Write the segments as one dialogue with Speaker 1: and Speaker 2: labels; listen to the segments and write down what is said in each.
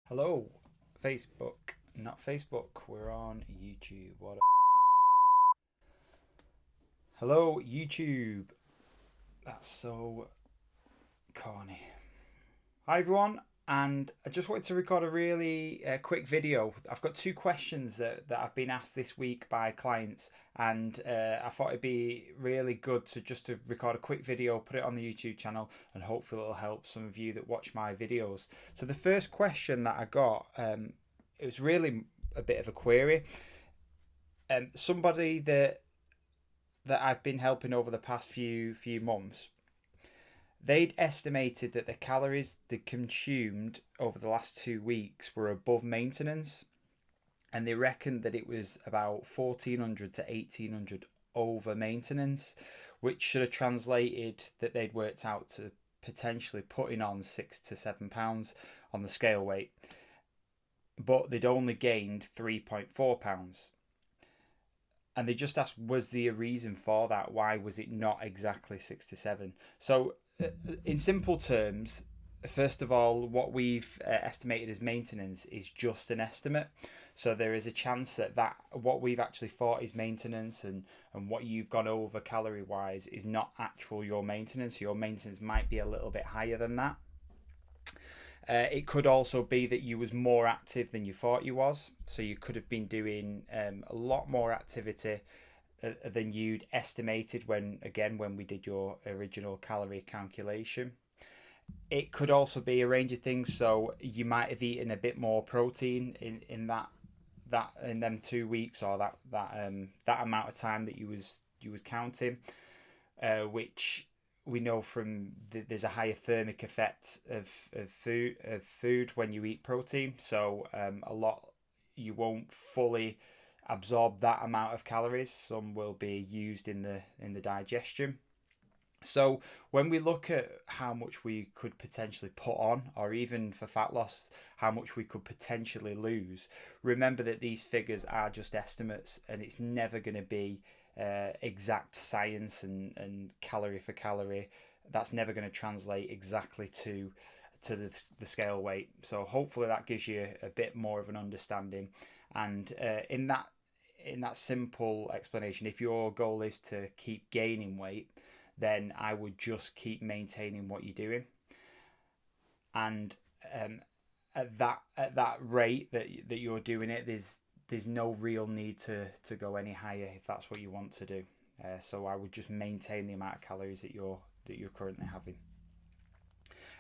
Speaker 1: Hello, Facebook. Not Facebook. We're on YouTube. What a Hello, YouTube. That's so corny. Hi, everyone. And I just wanted to record a really quick video. I've got two questions that I've been asked this week by clients, and I thought it'd be really good to record a quick video, put it on the YouTube channel, and hopefully it'll help some of you that watch my videos. So the first question that I got, it was really a bit of a query. Somebody that I've been helping over the past few months, they'd estimated that the calories they consumed over the last 2 weeks were above maintenance, and they reckoned that it was about 1400 to 1800 over maintenance, which should have translated that they'd worked out to potentially putting on 6 to 7 pounds on the scale weight, but they'd only gained 3.4 pounds. And they just asked, was there a reason for that? Why was it not exactly 6 to 7? So, in simple terms, first of all, what we've estimated as maintenance is just an estimate. So there is a chance that what we've actually thought is maintenance and what you've gone over calorie wise is not actual your maintenance. Your maintenance might be a little bit higher than that. It could also be that you was more active than you thought you was, so you could have been doing a lot more activity than you'd estimated when we did your original calorie calculation. It could also be a range of things, so you might have eaten a bit more protein in that in them 2 weeks, or that amount of time that you was counting, which we know from there's a higher thermic effect of food when you eat protein. So a lot you won't fully absorb that amount of calories. Some will be used in the digestion. So when we look at how much we could potentially put on, or even for fat loss, how much we could potentially lose, remember that these figures are just estimates, and it's never going to be exact science and calorie for calorie. That's never going to translate exactly to the scale weight. So hopefully that gives you a bit more of an understanding. And in that simple explanation, if your goal is to keep gaining weight, then I would just keep maintaining what you're doing. And um, at that rate that you're doing it, there's no real need to go any higher if that's what you want to do. So I would just maintain the amount of calories that you're currently having.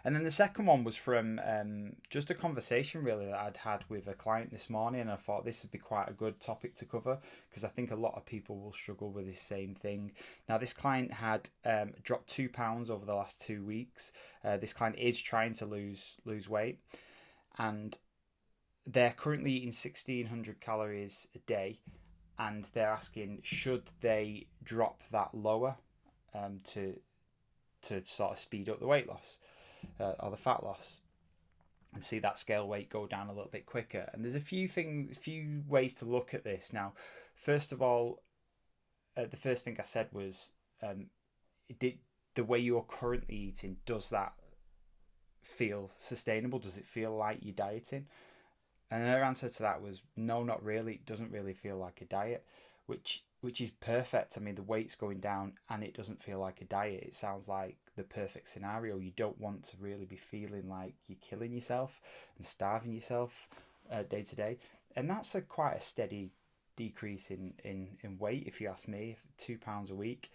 Speaker 1: And then the second one was from just a conversation really that I'd had with a client this morning, and I thought this would be quite a good topic to cover because I think a lot of people will struggle with this same thing. Now, this client had dropped 2 pounds over the last 2 weeks. This client is trying to lose weight, and they're currently eating 1600 calories a day, and they're asking should they drop that lower to sort of speed up the weight loss or the fat loss, and see that scale weight go down a little bit quicker. And there's a few ways to look at this. Now, first of all, the first thing I said was, did the way you're currently eating, does that feel sustainable? Does it feel like you're dieting? And her answer to that was no, not really. It doesn't really feel like a diet, which is perfect. I mean, the weight's going down and it doesn't feel like a diet. It sounds like the perfect scenario. You don't want to really be feeling like you're killing yourself and starving yourself day to day. And that's quite a steady decrease in weight, if you ask me. 2 pounds a week.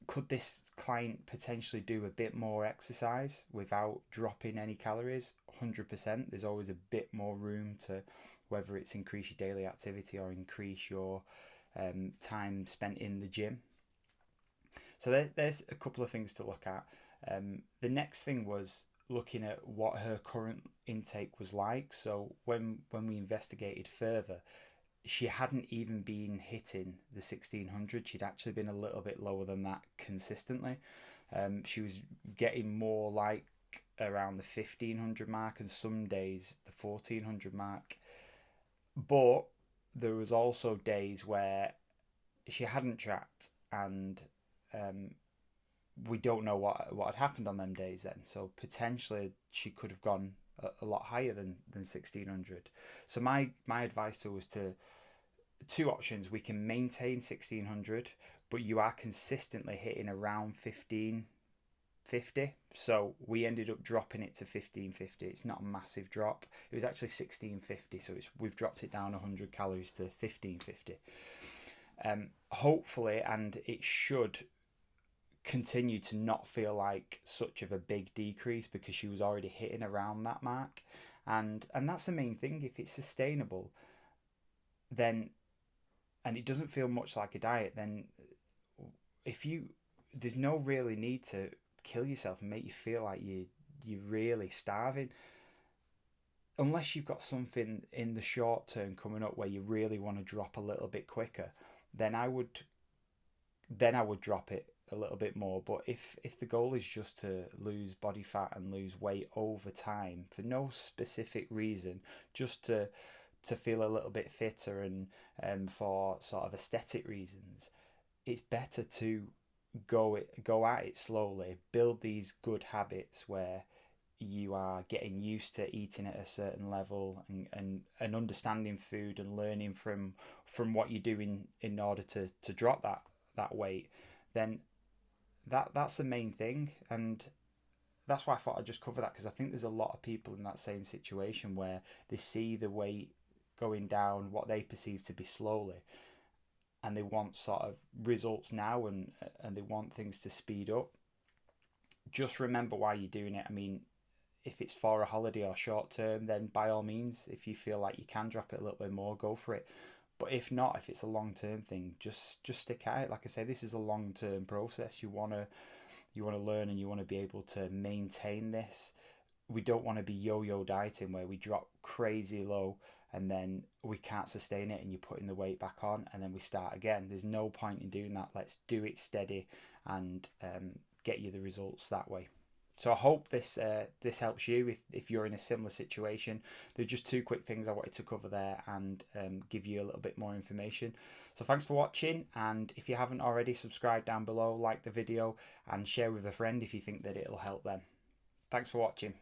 Speaker 1: Could this client potentially do a bit more exercise without dropping any calories? 100%. There's always a bit more room to, whether it's increase your daily activity or increase your time spent in the gym. So there's a couple of things to look at. The next thing was looking at what her current intake was like. So when we investigated further, she hadn't even been hitting the 1600. She'd actually been a little bit lower than that consistently. She was getting more like around the 1500 mark, and some days the 1400 mark. But there was also days where she hadn't tracked, and um, we don't know what had happened on them days then. So potentially she could have gone a lot higher than 1600. So my advice to was to two options. We can maintain 1600, but you are consistently hitting around 1550. So we ended up dropping it to 1550. It's not a massive drop. It was actually 1650, so we've dropped it down 100 calories to 1550. Hopefully, and it should continue to not feel like such of a big decrease, because she was already hitting around that mark, and that's the main thing. If it's sustainable, then, and it doesn't feel much like a diet, then there's no really need to kill yourself and make you feel like you're really starving, unless you've got something in the short term coming up where you really want to drop a little bit quicker. Then I would drop it a little bit more. But if the goal is just to lose body fat and lose weight over time for no specific reason, just to feel a little bit fitter and for sort of aesthetic reasons, it's better to go at it slowly, build these good habits where you are getting used to eating at a certain level and understanding food and learning from what you're doing in order to drop that weight. Then that's the main thing, and that's why I thought I'd just cover that, because I think there's a lot of people in that same situation where they see the weight going down what they perceive to be slowly, and they want sort of results now, and they want things to speed up. Just remember why you're doing it. I mean, if it's for a holiday or short term, then by all means, if you feel like you can drop it a little bit more, go for it. But if not, if it's a long term thing, just stick at it. Like I say, this is a long term process. You wanna learn, and you want to be able to maintain this. We don't want to be yo-yo dieting where we drop crazy low and then we can't sustain it and you're putting the weight back on and then we start again. There's no point in doing that. Let's do it steady and get you the results that way. So I hope this helps you if you're in a similar situation. There's just two quick things I wanted to cover there and give you a little bit more information. So thanks for watching, and if you haven't already, subscribe down below, like the video, and share with a friend if you think that it'll help them. Thanks for watching.